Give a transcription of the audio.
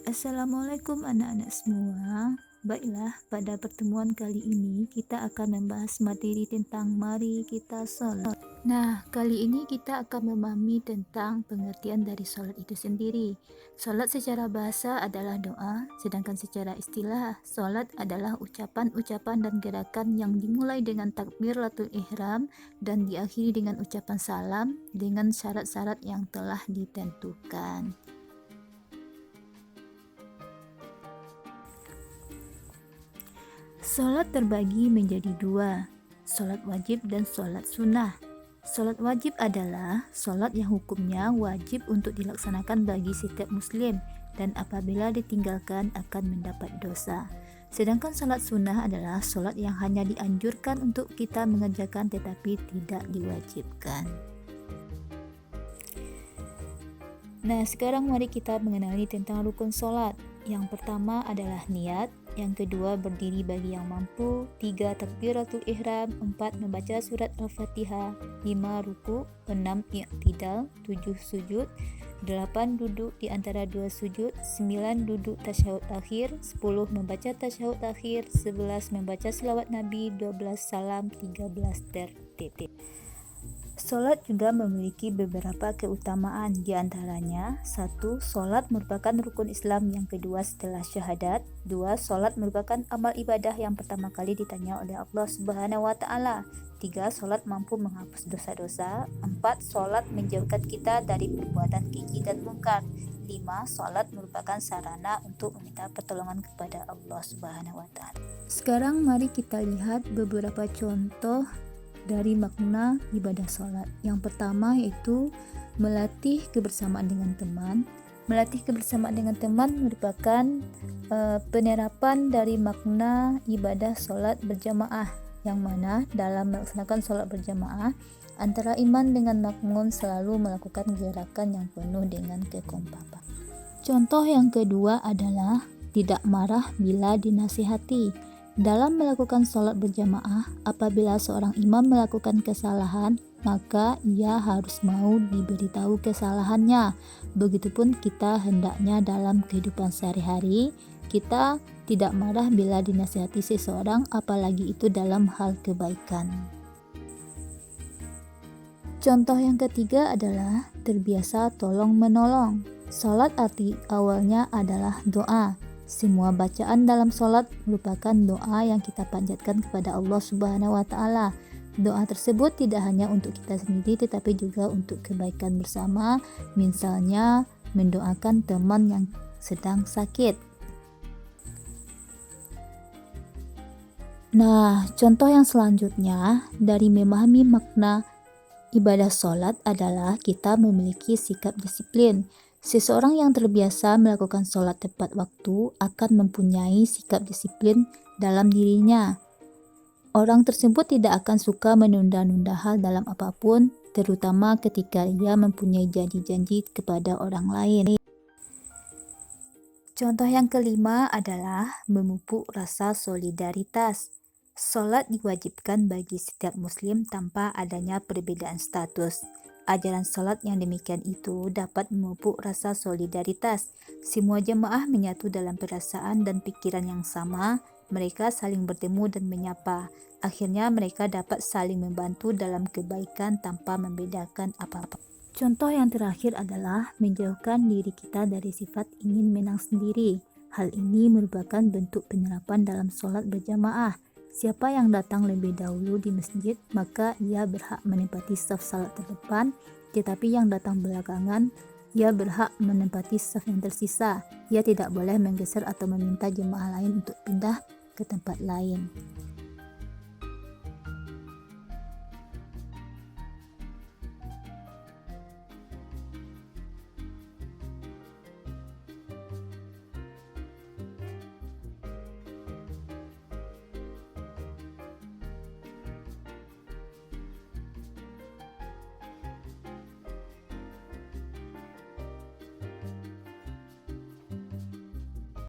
Assalamualaikum anak-anak semua. Baiklah, pada pertemuan kali ini kita akan membahas materi tentang mari kita sholat. Nah, kali ini kita akan memahami tentang pengertian dari sholat itu sendiri. Sholat secara bahasa adalah doa, sedangkan secara istilah, sholat adalah ucapan-ucapan dan gerakan yang dimulai dengan takbiratul ihram dan diakhiri dengan ucapan salam dengan syarat-syarat yang telah ditentukan. Sholat terbagi menjadi dua, sholat wajib dan sholat sunnah. Sholat wajib adalah sholat yang hukumnya wajib untuk dilaksanakan bagi setiap muslim dan apabila ditinggalkan akan mendapat dosa. Sedangkan sholat sunnah adalah sholat yang hanya dianjurkan untuk kita mengerjakan tetapi tidak diwajibkan. Nah, sekarang mari kita mengenali tentang rukun sholat. Yang pertama adalah niat, yang kedua berdiri bagi yang mampu, 3 takbiratul ihram, 4 membaca surat Al-Fatihah, 5 ruku, 6 i'tidal, 7 sujud, 8 duduk di antara 2 sujud, 9 duduk tasyahud akhir, 10 membaca tasyahud akhir, 11 membaca selawat Nabi, 12 salam, 13 tertib. Sholat juga memiliki beberapa keutamaan, di antaranya 1. Sholat merupakan rukun Islam yang kedua setelah syahadat. 2. Sholat merupakan amal ibadah yang pertama kali ditanya oleh Allah Subhanahu wa Ta'ala. 3. Sholat mampu menghapus dosa-dosa. 4. Sholat menjauhkan kita dari perbuatan keji dan mungkar. 5. Sholat merupakan sarana untuk meminta pertolongan kepada Allah Subhanahu wa Ta'ala. Sekarang mari kita lihat beberapa contoh dari makna ibadah sholat. Yang pertama yaitu melatih kebersamaan dengan teman. Melatih kebersamaan dengan teman merupakan penerapan dari makna ibadah sholat berjamaah, yang mana dalam melaksanakan sholat berjamaah antara imam dengan makmum selalu melakukan gerakan yang penuh dengan kekompakan. Contoh yang kedua adalah tidak marah bila dinasihati. Dalam melakukan sholat berjamaah, apabila seorang imam melakukan kesalahan, maka ia harus mau diberitahu kesalahannya. Begitupun kita hendaknya dalam kehidupan sehari-hari, kita tidak marah bila dinasihati seseorang, apalagi itu dalam hal kebaikan. Contoh yang ketiga adalah terbiasa tolong-menolong. Sholat arti awalnya adalah doa. Semua bacaan dalam sholat merupakan doa yang kita panjatkan kepada Allah Subhanahu wa Ta'ala. Doa tersebut tidak hanya untuk kita sendiri tetapi juga untuk kebaikan bersama, misalnya mendoakan teman yang sedang sakit. Nah, contoh yang selanjutnya dari memahami makna ibadah sholat adalah kita memiliki sikap disiplin. Seseorang yang terbiasa melakukan sholat tepat waktu akan mempunyai sikap disiplin dalam dirinya. Orang tersebut tidak akan suka menunda-nunda hal dalam apapun, terutama ketika ia mempunyai janji-janji kepada orang lain. Contoh yang kelima adalah memupuk rasa solidaritas. Sholat diwajibkan bagi setiap muslim tanpa adanya perbedaan status. Ajaran sholat yang demikian itu dapat memupuk rasa solidaritas. Semua jemaah menyatu dalam perasaan dan pikiran yang sama. Mereka saling bertemu dan menyapa. Akhirnya mereka dapat saling membantu dalam kebaikan tanpa membedakan apa-apa. Contoh yang terakhir adalah menjauhkan diri kita dari sifat ingin menang sendiri. Hal ini merupakan bentuk penerapan dalam sholat berjamaah. Siapa yang datang lebih dahulu di masjid, maka ia berhak menempati saf salat terdepan, tetapi yang datang belakangan, ia berhak menempati saf yang tersisa. Ia tidak boleh menggeser atau meminta jemaah lain untuk pindah ke tempat lain.